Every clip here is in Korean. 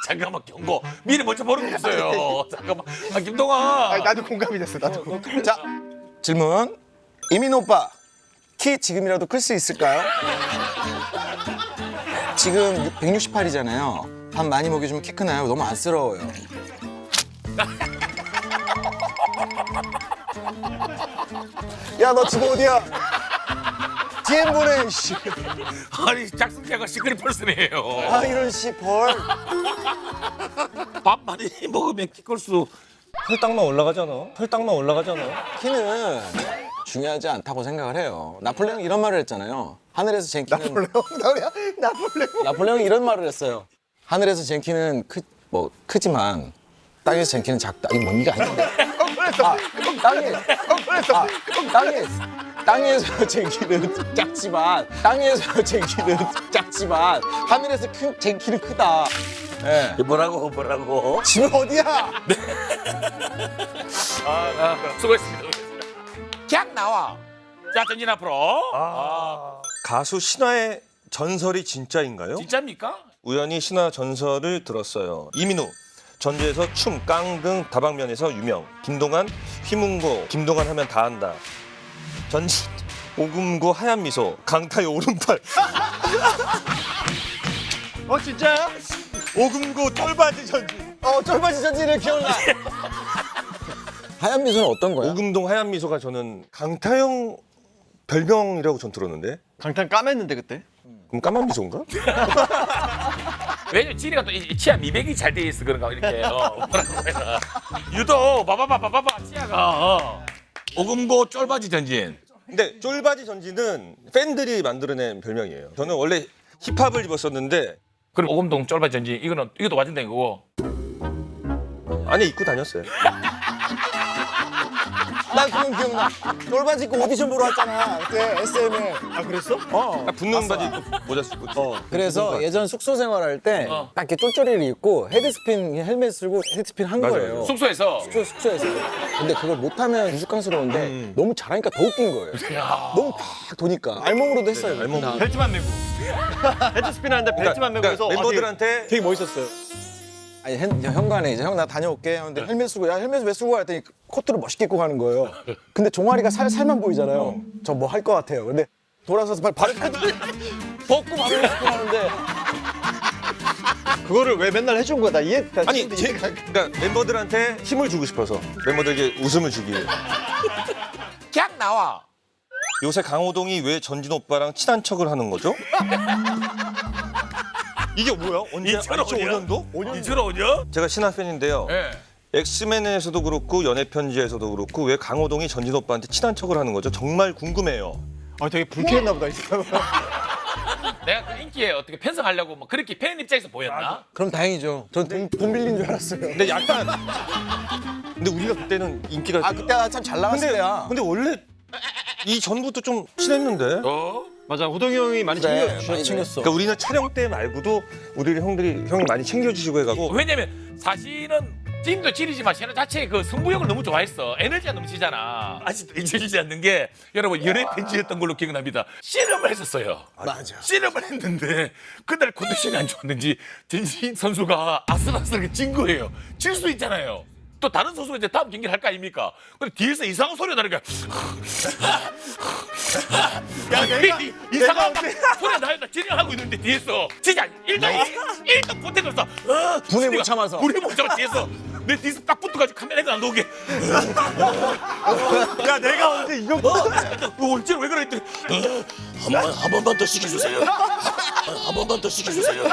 잠깐만 경고. 미리 먼저 버리고 있어요. 잠깐만. 김동아. 아니, 나도 공감이 됐어. 나도. 자, 질문. 이민호 오빠, 키 지금이라도 클 수 있을까요? 지금 168이잖아요. 밥 많이 먹여주면 키 크나요? 너무 안쓰러워요. 야, 너 지금 어디야? DM 보내, 씨. 아니 작성자가 시크릿 펄슨이에요. 아, 이런 씨, 벌. 밥 많이 먹으면 키 클 수. 혈당만 올라가잖아. 혈당만 올라가잖아. 키는 중요하지 않다고 생각을 해요. 나폴레옹 이런 말을 했잖아요. 하늘에서 잰 키는 나폴레옹이 이런 말을 했어요. 하늘에서 잰 키는 크지만 땅에서 잰 키는 작다. 이거 뭔 얘기 아닌데? 땅에서 잰 키는 작지만 하늘에서 잰 키는 크다. 예. 뭐라고? 지금 어디야? 수고했습니다. 그냥 나와. 자 전진 앞으로. 가수 신화의 전설이 진짜인가요? 진짜입니까? 우연히 신화 전설을 들었어요. 이민우 전주에서 춤, 깡 등 다방면에서 유명. 김동완, 휘문고, 김동완 하면 다 한다. 전진, 오금고 하얀 미소, 강타의 오른팔. 진짜야? 오금고 털바지 전진. 쫄바지 전지를 기억나. 하얀 미소는 어떤 거야? 오금동 하얀 미소가 저는 강타형 별명이라고 전 들었는데. 강탄 까맸는데 그때. 그럼 까만 미소인가? 왜냐면 지리가 또 치아 미백이 잘 돼 있어 그런가 이렇게. 뭐라고 해라. 유도 봐봐 치아가. 오금고 쫄바지 전진. 근데 쫄바지 전진은 팬들이 만들어낸 별명이에요. 저는 원래 힙합을 입었었는데 그리고 오금동 쫄바지 전진 이것도 와전된 거고. 안에 입고 다녔어요. 난 그건 기억나. 쫄바지 입고 오디션 보러 왔잖아. 그때 SM에. 아 그랬어? 붙는 바지 입고 모자 쓰고. 그래서 예전 숙소 생활할 때 딱 이렇게 쫄쫄이를 입고 헤드스핀 헬멧 쓰고 헤드스핀 한 맞아요, 거예요. 숙소에서. 숙소에서. 근데 그걸 못하면 우스꽝스러운데 너무 잘하니까 더 웃긴 거예요. 너무 팍 도니까. 알몸으로도 했어요. 알몸으로. 벨트만 메고. 헤드스핀 하는데 벨트만 메고 해서 멤버들한테 되게 멋있었어요. 아니 현관에 이제 형 나 다녀올게 하는데 헬멧 쓰고 야 헬멧 왜 쓰고 가 했더니 코트를 멋있게 입고 가는 거예요. 근데 종아리가 살만 보이잖아요. 저 뭐 할 것 같아요. 근데 돌아서서 발을 벗고 바로 입고 하는데 그거를 왜 맨날 해준 거야? 나 이해. 나 아니 지금도 이해가 안 가. 그러니까 멤버들한테 힘을 주고 싶어서 멤버들에게 웃음을 주기 위해. 그냥 나와. 요새 강호동이 왜 전진 오빠랑 친한 척을 하는 거죠? 이게 뭐야? 언제? 2005년도? 2005년? 제가 신화 팬인데요. 예. 엑스맨에서도 그렇고 연애 편지에서도 그렇고 왜 강호동이 전진 오빠한테 친한 척을 하는 거죠? 정말 궁금해요. 되게 불쾌했나 보다 이 사람. 내가 그 인기에 어떻게 편성하려고 뭐 그렇게 팬 입장에서 보였나? 그럼 다행이죠. 전 돈 빌린 줄 알았어요. 근데 약간 근데 우리가 그때는 인기가 그때 참 잘 나갔을 때야. 근데 원래 이 전부터 좀 친했는데. 맞아, 호동이 형이 많이 그래, 챙겨주셨어. 많이 챙겼어. 그러니까 우리는 촬영 때 말고도 우리 형이 많이 챙겨주시고 해가지고. 왜냐면 사실은 지금도 지리지만 신화 자체의 그 승부욕을 너무 좋아했어. 에너지가 넘치잖아. 아직도 잊혀지지 않는 게 여러분 연애 편지였던 걸로 기억납니다. 씨름을 했었어요. 맞아. 씨름을 했는데 그날 컨디션이 안 좋았는지 전신 선수가 아슬아슬하게 진 거예요. 질 수 있잖아요. 또 다른 선수가 이제 다음 경기를 할 거 아닙니까? 근데 뒤에서 이상한 소리가 나니까 야, 이상한 소리가 나니까 진행하고 있는데 뒤에서 진짜 일단 보태고 있어. 분에 못 참아서. 분에 못 참아 뒤에서 내 뒤에서 딱 붙어가지고 카메라가 안 나오게. 야, 내가 언제 이거 언제 왜 그래 했더니 한 번만 더 시켜주세요. 한 번만 더 시켜주세요.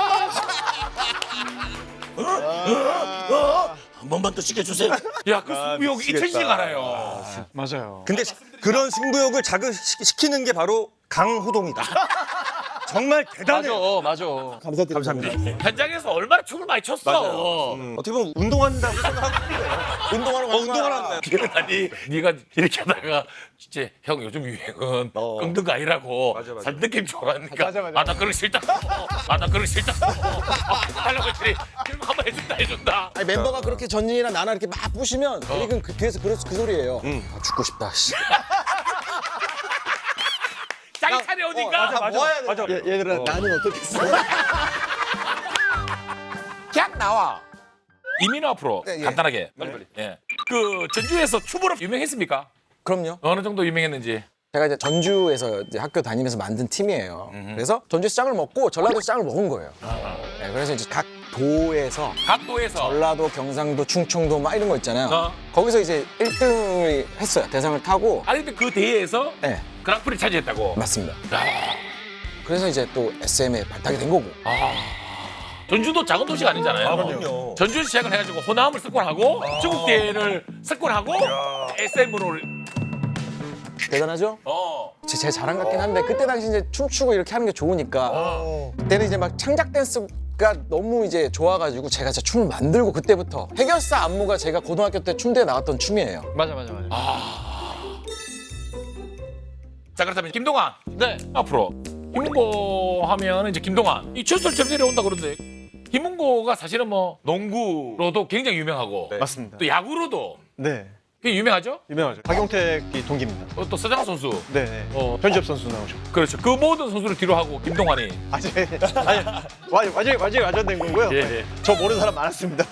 한 번만 더 시켜주세요. 야, 그 승부욕 잊혀지지가 않아요. 맞아요. 근데 그런 승부욕을 자극시키는 게 바로 강호동이다. 정말 대단해요. 맞아. 감사합니다. 현장에서 얼마나 춤을 많이 췄어. 어떻게 보면 운동한다고 생각하고 있어요. 운동하러 간다. 아니 네가 이렇게 하다가 진짜 형 요즘 유행은 끙든 거 아니라고 맞아. 살 느낌 좋아하니까 맞아. 아 나 그런 거 싫다. 하려고 했더니 그럼 한번 해준다. 아니, 멤버가 그렇게 전진이랑 나나 이렇게 막 부시면 이건 그 뒤에서 그 소리예요. 아, 죽고 싶다. 씨. 자기 차례 오니까 얘들아, 나는 어떻게 했어? 나와. 이민호 앞으로 네, 예. 간단하게 빨리빨리. 예. 그 전주에서 춤으로 유명했습니까? 그럼요. 어느 정도 유명했는지. 제가 이제 전주에서 이제 학교 다니면서 만든 팀이에요. 그래서 전주에서 짱을 먹고 전라도에서 짱을 먹은 거예요. 네, 그래서 이제 각 도에서 각도에서 전라도, 경상도, 충청도 막 이런 거 있잖아요. 어. 거기서 이제 1등을 했어요. 대상을 타고. 아니 근데 그 대회에서 네, 그랑프리 차지했다고. 맞습니다. 야, 그래서 이제 또 SM에 발탁이 된 거고. 전주도 작은 도시가 아니잖아요. 그럼요. 전주에서 시작을 해가지고 호남을 석권하고 중국 대회를 석권하고 SM으로 대단하죠? 제 자랑 같긴 한데 그때 당시 이제 춤추고 이렇게 하는 게 좋으니까 그때는 이제 막 창작 댄스가 너무 이제 좋아가지고 제가 진짜 춤을 만들고 그때부터 해결사 안무가 제가 고등학교 때 춤대에 나왔던 춤이에요. 맞아. 자 그렇다면 김동완 네. 앞으로 김문고 하면 이제 김동완 이 철수처럼 내려온다 그러는데 김문고가 사실은 뭐 농구로도 굉장히 유명하고 맞습니다. 또 야구로도 네. 굉장히 유명하죠. 유명하죠. 박용택이 동기입니다. 또 서장화 선수 네. 현지엽 선수 나오죠. 그렇죠. 그 모든 선수를 뒤로 하고 김동완이 아니 완전된 거고요. 예. 저 모르는 사람 많았습니다.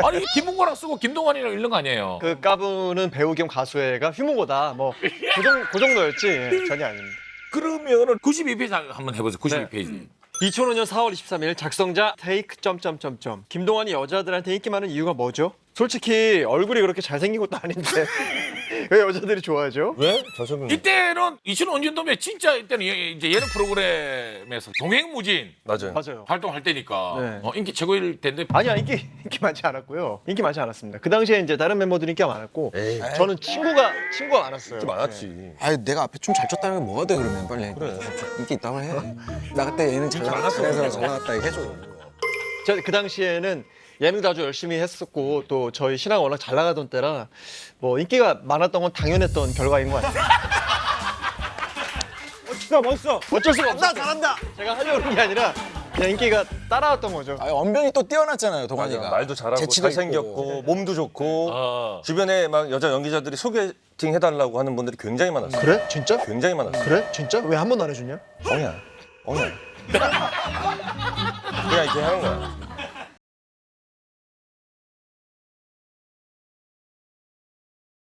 아니 김문고랑 쓰고 김동완이랑 읽는 거 아니에요. 그 까부는 배우 겸 가수애가 휘문고다. 뭐 그 정도였지. 전혀 아닙니다. 그러면은 92페이지 한번 해보세요. 92페이지. 2005년 4월 23일 작성자 테이크 점점점점 김동완이 여자들한테 인기 많은 이유가 뭐죠? 솔직히 얼굴이 그렇게 잘생긴 것도 아닌데 왜 여자들이 좋아하죠? 왜? 저석은 이때는 2005년도면 진짜 이때는 이제 예능 프로그램에서 동행무진 맞아요. 활동할 때니까 네. 인기 최고일 텐데 아니야 인기 많지 않았고요. 인기 많지 않았습니다. 그 당시에 이제 다른 멤버들이 인기가 많았고 저는 친구가 많았어요. 인기 많았지. 아유 내가 앞에 춤 잘 췄다는 게 뭐가 돼 그러면 빨리 그래. 인기 있다고 해. 나 그때 예능 잘 나가서 잘 나갔다 이거 해줘. 제가 그 당시에는 예능도 아주 열심히 했었고 또 저희 신화가 워낙 잘 나가던 때라 뭐 인기가 많았던 건 당연했던 결과인 것 같아요. 멋있어. 어쩔 수가 없어. 잘한다. 제가 하려고 그런 게 아니라 그냥 인기가 따라왔던 거죠. 아 언변이 또 뛰어났잖아요 동환이가. 말도 잘하고 재치도 잘생겼고 있고. 몸도 좋고 어. 주변에 막 여자 연기자들이 소개팅 해달라고 하는 분들이 굉장히 많았어요. 그래? 진짜? 굉장히 많았어요. 그래? 진짜? 왜 한 번도 안 해주냐? 엉야. 그냥 이렇게 하는 거야.